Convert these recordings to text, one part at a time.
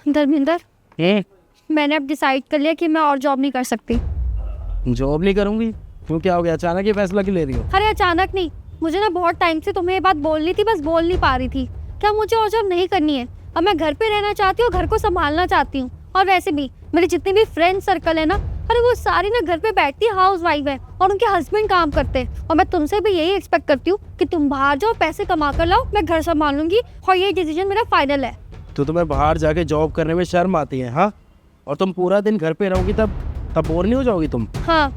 धर्मेंद्र, मैंने अब डिसाइड कर लिया कि मैं और जॉब नहीं कर सकती। जॉब नहीं करूंगी? क्यों, क्या हो गया? अचानक ये फैसला क्यों ले रही हो? अरे अचानक नहीं, मुझे ना बहुत टाइम से तुम्हें ये बात बोलनी थी, बस बोल नहीं पा रही थी। क्या मुझे और जॉब नहीं करनी है? अब मैं घर पे रहना चाहती हूँ, घर को संभालना चाहती हूँ। और वैसे भी मेरी जितनी भी फ्रेंड सर्कल है ना, अरे वो सारी ना घर पे बैठती हाउस वाइफ है और उनके हस्बैंड काम करते हैं। और मैं तुमसे भी यही एक्सपेक्ट करती हूँ कि तुम बाहर जाओ, पैसे कमा कर लाओ, मैं घर संभाल लूंगी और ये डिसीजन मेरा फाइनल है। तो तुम्हें बाहर जाके जॉब करने में शर्म आती है? हाँ, और तुम पूरा दिन घर पे रहोगी तब बोर नहीं हो जाओगी तुम? हाँ,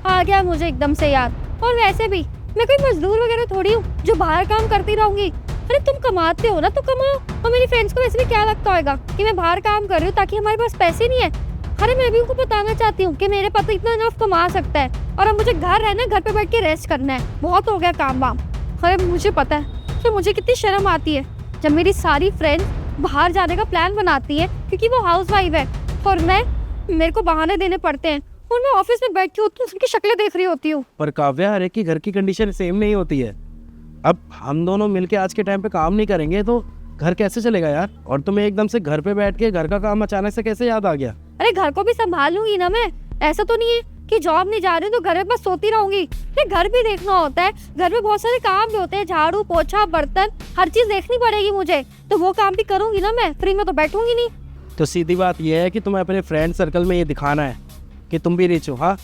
आ गया मुझे एकदम से याद। और वैसे भी मैं कोई मजदूर वगैरह थोड़ी हूँ जो बाहर काम करती रहूंगी। अरे तुम कमाते हो ना तो कमाओ। और मेरी फ्रेंड्स को वैसे भी क्या लगता होगा कि मैं बाहर काम कर रही हूँ ताकि हमारे पास पैसे नहीं है। अरे मैं भी उनको बताना चाहती हूँ कि मेरे पति इतना इनफ कमा सकता है और अब मुझे घर रहना, घर पे बैठ के रेस्ट करना है, बहुत हो गया काम वाम। अरे मुझे पता है कि मुझे कितनी शर्म आती है जब मेरी सारी फ्रेंड्स बाहर जाने का प्लान बनाती है क्योंकि वो हाउस वाइफ है और मेरे को बहाने देने पड़ते हैं और मैं ऑफिस में बैठ के उनकी शक्लें देख रही होती हूँ। पर काव्या, हर एक की घर की कंडीशन सेम नहीं होती है। अब हम दोनों मिलके आज के टाइम पे काम नहीं करेंगे तो घर कैसे चलेगा यार? और तुम्हें एकदम से घर पे बैठ के घर का काम अचानक से कैसे याद आ गया? अरे घर को भी संभाल लूंगी ना मैं। ऐसा तो नहीं है कि जॉब नहीं जा रही तो घर में बस सोती रहूंगी। ये घर भी देखना होता है, घर में बहुत सारे काम भी होते हैं, झाड़ू पोछा बर्तन, हर चीज देखनी पड़ेगी मुझे। तो वो काम भी करूंगी ना मैं, फ्री में तो बैठूंगी नहीं। तो सीधी बात यह है कि तुम्हें अपने फ्रेंड सर्कल में ये दिखाना है कि तुम भी रिच हो। हाँ,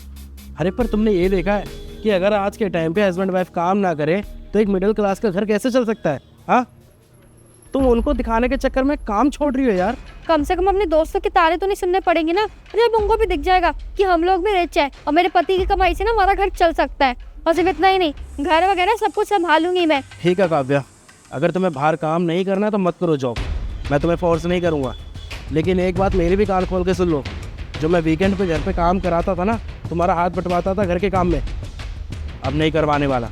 अरे पर तुमने ये देखा है कि अगर आज के टाइम पे हस्बैंड वाइफ काम ना करे तो एक मिडिल क्लास का घर कैसे चल सकता है? हाँ, तुम उनको दिखाने के चक्कर में काम छोड़ रही हो यार। कम से कम अपने दोस्तों की तारीफ तो नहीं सुनने पड़ेंगे ना। जब उनको भी दिख जाएगा कि हम लोग भी रिच है और मेरे पति की कमाई से ना हमारा घर चल सकता है। और सिर्फ इतना ही नहीं, घर वगैरह सब कुछ संभालूंगी मैं। ठीक है काव्या, अगर तुम्हें बाहर काम नहीं करना तो मत करो जॉब, मैं तुम्हें फोर्स नहीं करूँगा। लेकिन एक बात मेरी भी कान खोल के सुन लो, जो मैं वीकेंड पे घर पे काम कराता था ना, तुम्हारा हाथ बंटवाता था घर के काम में, अब नहीं करवाने वाला।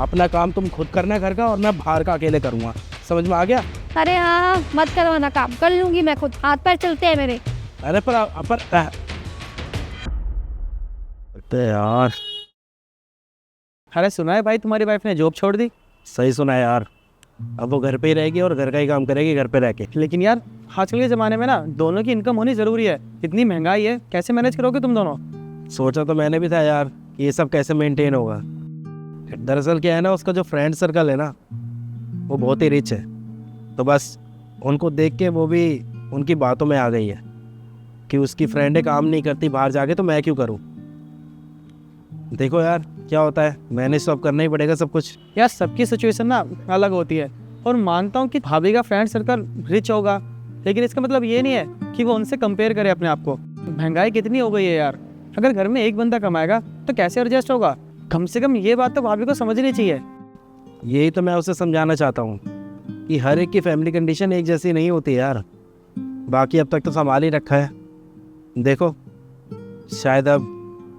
अपना काम तुम खुद करना है घर का, और मैं बाहर का अकेले करूँगा। समझ में आ गया? अरे हाँ, मत करवाना, काम कर लूंगी मैं खुद, हाथ पैर चलते हैं मेरे। अरे पर यार, अरे सुना है भाई, तुम्हारी वाइफ ने जॉब छोड़ दी। सही सुना है यार। अब वो घर पे ही रहेगी और घर का ही काम करेगी घर पे रह के। लेकिन यार आजकल के ज़माने में ना दोनों की इनकम होनी ज़रूरी है। इतनी महंगाई है, कैसे मैनेज करोगे तुम दोनों? सोचा तो मैंने भी था यार कि ये सब कैसे मेंटेन होगा। दरअसल क्या है ना, उसका जो फ्रेंड सर्कल है ना वो बहुत ही रिच है, तो बस उनको देख के वो भी उनकी बातों में आ गई है कि उसकी फ्रेंडें काम नहीं करती बाहर जाके, तो मैं क्यों करूं। देखो यार क्या होता है, मैनेज तो अब करना ही पड़ेगा सब कुछ। यार सबकी सिचुएशन ना अलग होती है, और मानता हूँ कि भाभी का फ्रेंड सर्कल रिच होगा, लेकिन इसका मतलब ये नहीं है कि वो उनसे कंपेयर करे अपने आप को। महंगाई कितनी हो गई है यार, अगर घर में एक बंदा कमाएगा तो कैसे एडजस्ट होगा? कम से कम ये बात तो भाभी को समझनी चाहिए। यही तो मैं उसे समझाना चाहता हूँ कि हर एक की फैमिली कंडीशन एक जैसी नहीं होती यार। बाकी अब तक तो संभाल ही रखा है, देखो शायद अब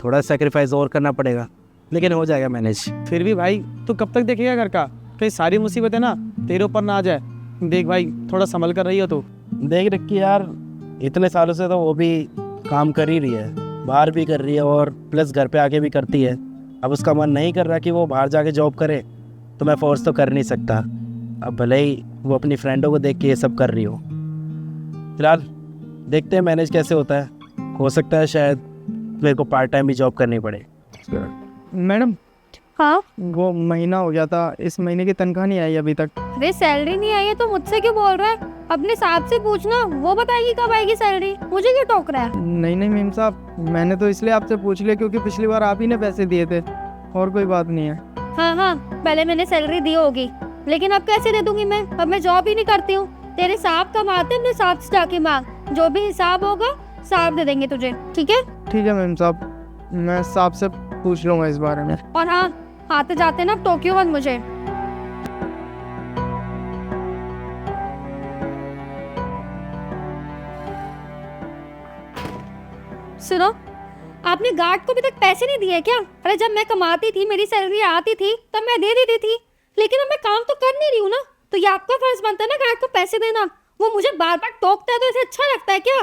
थोड़ा सेक्रीफाइस और करना पड़ेगा, लेकिन हो जाएगा मैनेज। फिर भी भाई तू कब तक देखेगा घर का? कहीं सारी मुसीबतें ना तेरे ऊपर ना आ जाए। देख भाई, थोड़ा संभल कर रही हो तू। देख रखी यार, इतने सालों से तो वो भी काम कर ही रही है, बाहर भी कर रही है और प्लस घर पे आके भी करती है। अब उसका मन नहीं कर रहा कि वो बाहर जाके जॉब करे, तो मैं फोर्स तो कर नहीं सकता। अब भले ही वो अपनी फ्रेंडों को देख के ये सब कर रही हो। फिलहाल देखते हैं मैनेज कैसे होता है, हो सकता है शायद मेरे को पार्ट टाइम भी जॉब करनी पड़े। मैडम, हाँ, वो महीना हो गया था, इस महीने की तनख्वाह नहीं आई अभी तक। अरे सैलरी नहीं आई है तो मुझसे क्यों बोल रहा है? अपने साहब से पूछना, वो बताएगी कब आएगी सैलरी, मुझे क्यों टोक रहा है? नहीं नहीं मीम साहब, मैंने तो इसलिए आपसे पूछ लिया क्योंकि पिछली बार आप ही ने पैसे दिए थे, और कोई बात नहीं है। हाँ हाँ, पहले मैंने सैलरी दी होगी, लेकिन अब कैसे दे दूंगी मैं? अब मैं जॉब ही नहीं करती हूँ। तेरे साहब कमाते हैं, अपने साहब से जाके मांग, जो भी हिसाब होगा साहब दे देंगे तुझे, ठीक है? ठीक है मीम साहब, मैं साहब से पूछ लूँगा इस बारे में। और हाँ, आते जाते ना टोक्यो मत मुझे। सुनो, आपने गार्ड को अभी तक पैसे नहीं दिए क्या? अरे जब मैं कमाती थी, मेरी सैलरी आती थी, तब मैं दे देती थी, लेकिन अब मैं काम तो कर नहीं रही हूँ ना, तो ये आपका फर्ज बनता है ना गार्ड को पैसे देना। वो मुझे बार बार टोकता है तो इसे अच्छा लगता है क्या?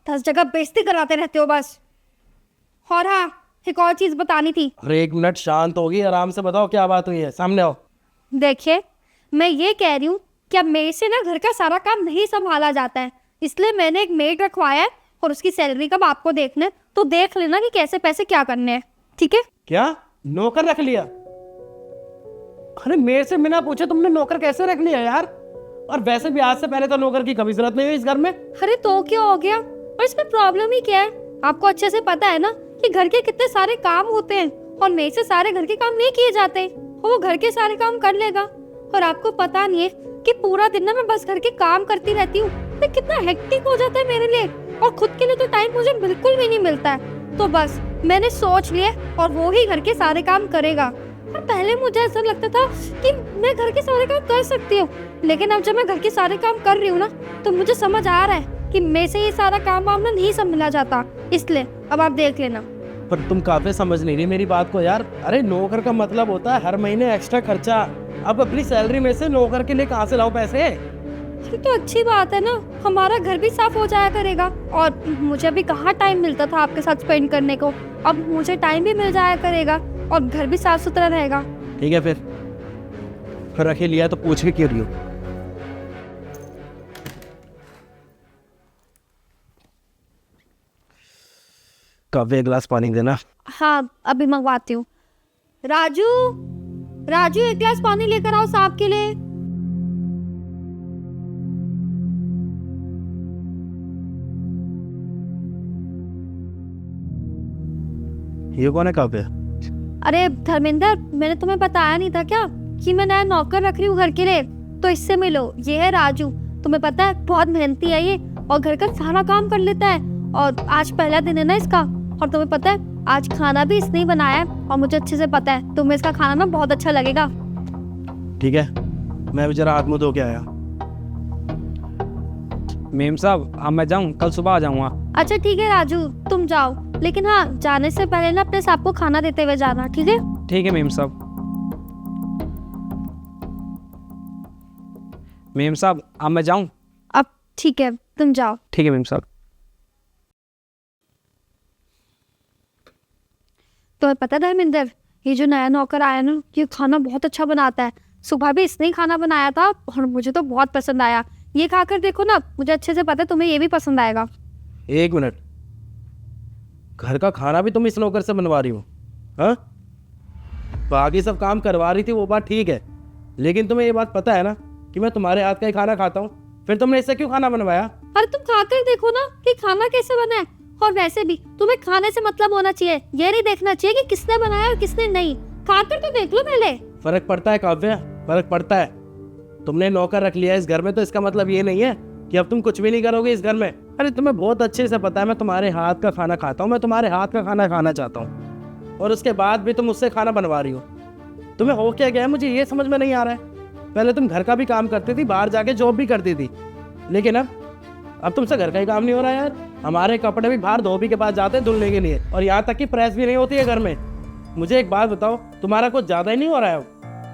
10 जगह बेइज्जती कराते रहते हो बस। और हाँ, एक और चीज बतानी थी। अरे 1 मिनट शांत होगी, आराम से बताओ क्या बात हुई है, सामने आओ। देखिए, मैं ये कह रही हूँ कि अब मेरे से ना घर का सारा काम नहीं संभाला जाता है, इसलिए मैंने एक मेड रखवाया है और उसकी सैलरी कब आपको देखना है तो देख लेना कि कैसे पैसे क्या करने हैं, ठीक है? क्या नौकर रख लिया? अरे मेरे से बिना पूछे तुमने नौकर कैसे रख लिया यार? और वैसे भी आज से पहले तो नौकर की कभी जरूरत नहीं हुई इस घर में। अरे तो क्या हो गया? और इसमें प्रॉब्लम ही क्या है? आपको अच्छे से पता है ना कि घर के कितने सारे काम होते हैं और मेरे से सारे घर के काम नहीं किए जाते और वो घर के सारे काम कर लेगा। और आपको पता नहीं है कि पूरा दिन ना मैं बस घर के काम करती रहती हूँ, तो कितना हेक्टिक हो जाता है मेरे लिए और खुद के लिए तो टाइम मुझे बिल्कुल भी नहीं मिलता है। तो बस मैंने सोच लिया और वो ही घर के सारे काम करेगा। और पहले मुझे ऐसा लगता था कि मैं घर के सारे काम कर सकती हूँ, लेकिन अब जब मैं घर के सारे काम कर रही हूँ ना तो मुझे समझ आ रहा है कि मेरे से ये सारा काम वाम ना नहीं संभला जाता। इसलिए अब आप देख लेना। पर तुम काफी समझ नहीं रही मेरी बात को यार। अरे नौकर का मतलब होता है हर महीने एक्स्ट्रा खर्चा। अब अपनी सैलरी में से नौकर के लिए कहाँ से लाओ पैसे? ये तो अच्छी बात है ना, हमारा घर भी साफ हो जाया करेगा और मुझे भी कहाँ टाइम मिलता था आपके साथ स्पेंड करने को, अब मुझे टाइम भी मिल जाया करेगा और घर भी साफ सुथरा रहेगा। ठीक है फिर रख ही लिया तो पूछ के क्यों रही हो? काफी एक गिलास पानी देना। हाँ अभी मंगवाती हूँ। राजू, राजू एक गिलास पानी लेकर आओ साहब के लिए। ये कौन है काफी? अरे धर्मेंद्र, मैंने तुम्हें बताया नहीं था क्या कि मैं नया नौकर रख रही हूँ घर के लिए, तो इससे मिलो। ये है राजू, तुम्हें पता है बहुत मेहनती है ये और घर का सारा काम कर लेता है और आज पहला दिन है ना इसका। और तुम्हें पता है आज खाना भी इसने ही बनाया है और मुझे अच्छे से पता है तुम्हें इसका खाना ना बहुत अच्छा लगेगा। ठीक है, मैं भी जरा हाथ मुंह धो के आया। मेम साहब अब मैं जाऊँ, कल सुबह आ जाऊँगा। अच्छा ठीक है राजू, तुम जाओ, लेकिन हाँ जाने से पहले ना अपने साहब को खाना देते हुए जाना, ठीक है? ठीक है मेम साहब। मेम साहब अब मैं जाऊँ? अब ठीक है तुम जाओ। ठीक है मेम साहब। तो पता है धर्मेंद्र, ये जो नया नौकर आया ना ये खाना बहुत अच्छा बनाता है। सुबह भी इसने ही खाना बनाया था और मुझे तो बहुत पसंद आया। ये खाकर देखो ना, मुझे अच्छे से पता है तुम्हें ये भी पसंद आएगा। एक मिनट, घर का खाना भी तुम इस नौकर से बनवा रही हो? हाँ, बाकी सब काम करवा रही थी वो बात ठीक है, लेकिन तुम्हें ये बात पता है ना कि मैं तुम्हारे हाथ का ही खाना खाता हूँ, फिर तुमने इससे क्यों खाना बनवाया? अरे तुम खाकर देखो ना कि खाना कैसे बना है। और वैसे भी तुम्हें खाने से मतलब होना चाहिए, ये नहीं देखना चाहिए कि किसने बनाया और किसने नहीं। खाकर तो देख लो पहले। फर्क पड़ता है काव्या, फर्क पड़ता है। तुमने नौकर रख लिया इस घर में तो इसका मतलब ये नहीं है कि अब तुम कुछ भी नहीं करोगे इस घर में। अरे तुम्हें बहुत अच्छे से पता है मैं तुम्हारे हाथ का खाना खाता हूँ, मैं तुम्हारे हाथ का खाना खाना चाहता हूँ और उसके बाद भी तुम मुझसे खाना बनवा रही हो। तुम्हें हो क्या गया है मुझे ये समझ में नहीं आ रहा है। पहले तुम घर का भी काम करती थी, बाहर जाके जॉब भी करती थी, लेकिन अब तुमसे घर का ही काम नहीं हो रहा यार। हमारे कपड़े भी बाहर धोबी के पास जाते हैं धुलने के लिए और यहाँ तक कि प्रेस भी नहीं होती है घर में। मुझे एक बात बताओ, तुम्हारा कुछ ज्यादा ही नहीं हो रहा है?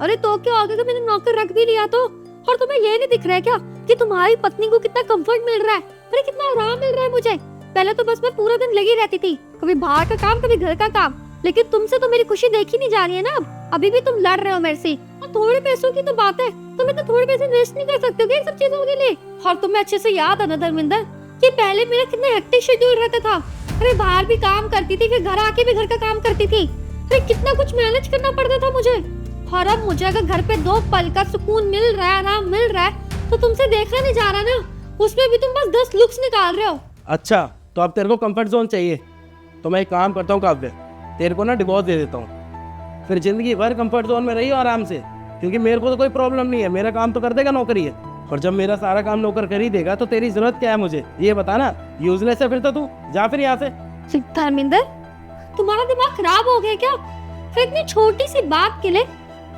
अरे तो क्या हो गया, मैंने नौकर रख भी लिया तो? और तुम्हें ये नहीं दिख रहा है क्या कि तुम्हारी पत्नी को कितना कंफर्ट मिल रहा है? अरे कितना आराम मिल रहा है मुझे। पहले तो बस मैं पूरा दिन लगी रहती थी, कभी बाहर का काम कभी घर का काम, लेकिन तुमसे तो मेरी खुशी देखी नहीं जा रही है ना। अब अभी भी तुम लड़ रहे हो मेरे से और थोड़े पैसों की तो बात है, तुम इतने थोड़े पैसे वेस्ट नहीं कर सकते हो इन सब चीजों के लिए। और तुम्हें अच्छे से याद है ना धर्मेंद्र कि पहले मेरा कितना हेक्टिक शेड्यूल रहता था। अरे बाहर भी काम करती थी, फिर घर आके भी घर का काम करती थी, फिर कितना कुछ मैनेज करना पड़ता था मुझे। और अब मुझे अगर घर पे 2 पल का सुकून मिल रहा है, आराम मिल रहा है, तो तुमसे देखा नहीं जा रहा ना, उसमें भी तुम बस 10 लुक्स निकाल रहे हो। अच्छा तो अब तेरे को कंफर्ट जोन चाहिए, तो मैं एक काम करता हूँ काव्य, तेरे को ना डिवोर्स दे देता हूँ, फिर जिंदगी भर कंफर्ट जोन में रही आराम से, क्योंकि मेरे को तो कोई प्रॉब्लम नहीं है, मेरा काम तो कर देगा नौकरी है। और जब मेरा सारा काम नौकर कर ही देगा तो तेरी जरूरत क्या है मुझे ये बता ना। यूजलेस है फिर तो तू, जा फिर यहाँ से। धर्मेंद्र तुम्हारा दिमाग खराब हो गया क्या? फिर इतनी छोटी सी बात के लिए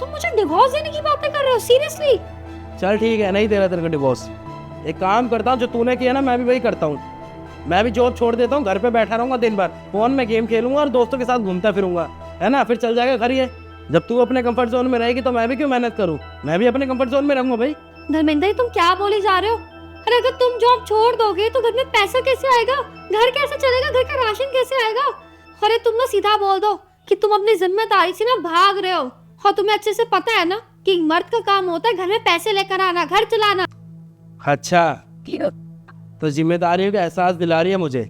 तुम मुझे डिवोर्स देने की बातें कर रहे हो? सीरियसली? चल ठीक है, नहीं दे रहा तेरे को डिवोर्स। एक काम करता हूँ, जो तूने किया ना मैं भी वही करता हूँ, मैं भी जॉब छोड़ देता हूँ, घर पे बैठा रहूंगा दिन भर, फोन में गेम खेलूंगा और दोस्तों के साथ घूमता फिरूंगा, है ना? फिर चल जाएगा घर ही है। जब तू अपने कंफर्ट जोन में रहेगी तो मैं भी क्यों मेहनत करूँ, मैं भी अपने कंफर्ट जोन में रहूंगा भाई। धर्मेंद्र तुम क्या बोले जा रहे हो? अरे अगर तुम जॉब छोड़ दोगे तो घर में पैसा कैसे आएगा, घर कैसे चलेगा, घर का राशन कैसे आएगा? अरे तुम ना सीधा बोल दो कि तुम अपनी जिम्मेदारी से ना भाग रहे हो, और तुम्हें अच्छे से पता है ना कि मर्द का काम होता है घर में पैसे लेकर आना, घर चलाना। अच्छा तो जिम्मेदारियों का एहसास दिला रही है मुझे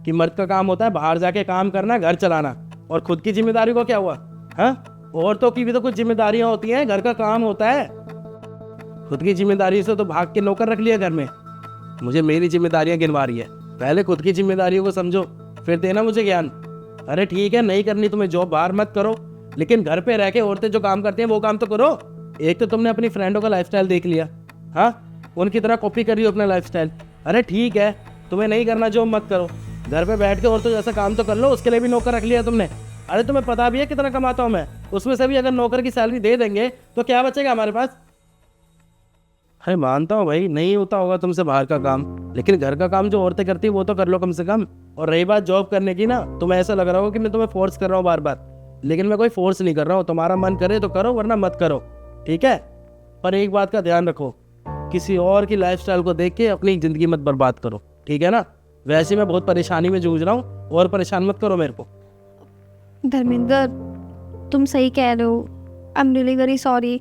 कि मर्द का काम होता है बाहर जाके काम करना, घर चलाना, और खुद की जिम्मेदारी को क्या हुआ? हाँ, औरतों की भी तो कुछ जिम्मेदारियां होती हैं, घर का काम होता है। खुद की जिम्मेदारी से तो भाग के नौकर रख लिया घर में। मुझे मेरी जिम्मेदारियां गिनवा रही है। पहले खुद की जिम्मेदारियों को समझो, फिर देना मुझे ज्ञान। अरे ठीक है, नहीं करनी तुम्हें जॉब, बाहर मत करो, लेकिन घर पे रह के औरतें जो काम करती हैं वो काम तो करो। एक तो तुमने अपनी फ्रेंडों का लाइफस्टाइल देख लिया, हाँ, उनकी तरह कॉपी कर रही हो अपना लाइफस्टाइल। अरे ठीक है, तुम्हें नहीं करना जॉब मत करो, घर पे बैठ के औरतों जैसा काम तो कर लो। उसके लिए भी नौकर रख लिया तुमने। अरे तुम्हें पता भी है कितना कमाता हूँ मैं, उसमें से भी अगर नौकर की सैलरी दे देंगे तो क्या बचेगा हमारे पास? अरे मानता हूँ भाई, नहीं होता होगा तुमसे बाहर का काम, लेकिन घर का काम जो औरतें करती है वो तो कर लो कम से कम। और रही बात जॉब करने की ना, तुम्हें ऐसा लग रहा होगा कि मैं तुम्हें फोर्स कर रहा हूँ बार बार, लेकिन मैं कोई फोर्स नहीं कर रहा हूँ। तुम्हारा मन करे तो करो, वरना मत करो, ठीक है? पर एक बात का ध्यान रखो, किसी और की लाइफस्टाइल को देख के अपनी ज़िंदगी मत बर्बाद करो, ठीक है ना? वैसे मैं बहुत परेशानी में जूझ रहा हूँ, और परेशान मत करो मेरे को। धर्मेंद्र, तुम सही कह रहे हो। I am really very sorry.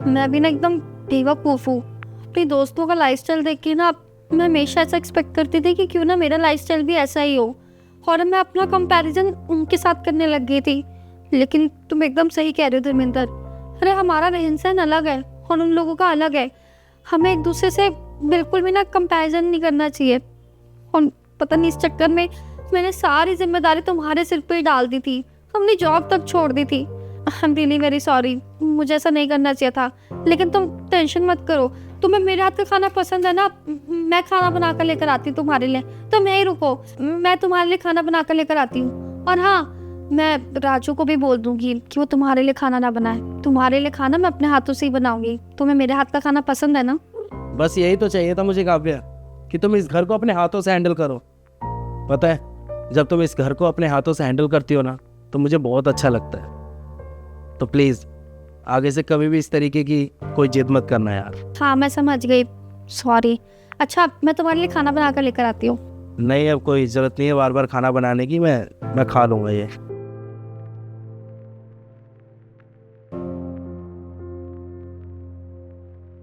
मैं भी ना एकदम बेवकूफ़ हूँ। अपने दोस्तों का लाइफस्टाइल देख के ना मैं हमेशा ऐसा एक्सपेक्ट करती थी कि क्यों ना मेरा लाइफस्टाइल भी ऐसा ही हो, और मैं अपना कंपैरिजन उनके साथ करने लग गई थी। लेकिन तुम एकदम सही कह रहे हो धर्मेंद्र। अरे हमारा रहन सहन अलग है और उन लोगों का अलग है। हमें एक दूसरे से बिल्कुल भी ना कंपैरिजन नहीं करना चाहिए। और पता नहीं इस चक्कर में मैंने सारी जिम्मेदारी तुम्हारे सिर पे ही डाल दी थी, हमने जॉब तक छोड़ दी थी। I am really very sorry, मुझे ऐसा नहीं करना चाहिए था। लेकिन तुम टेंशन मत करो, तुम्हें मेरे हाथ का खाना पसंद है ना, मैं खाना बना कर लेकर आती हूँ तुम्हारे लिए। तो मैं ही रुको, मैं तुम्हारे लिए खाना बना कर लेकर आती हूँ। और हाँ, मैं राजू को भी बोल दूंगी कि वो तुम्हारे लिए खाना ना बनाए। तुम्हारे लिए खाना मैं अपने हाथों से ही बनाऊंगी। तुम्हें मेरे हाथ का खाना पसंद है ना? बस यही तो चाहिए था मुझे काव्या, कि तुम इस घर को अपने हाथों से हैंडल करो। पता है, जब तुम इस घर को अपने हाथों से हैंडल करती हो ना, तो मुझे बहुत अच्छा लगता है। तो प्लीज़ आगे से कभी भी इस तरीके की कोई जिद मत करना यार। हाँ मैं समझ गई, सॉरी। अच्छा, मैं तुम्हारे लिए खाना बना कर लेकर आती हूँ। नहीं, अब कोई ज़रूरत नहीं है बार बार खाना बनाने की, मैं खा लूँगा ये।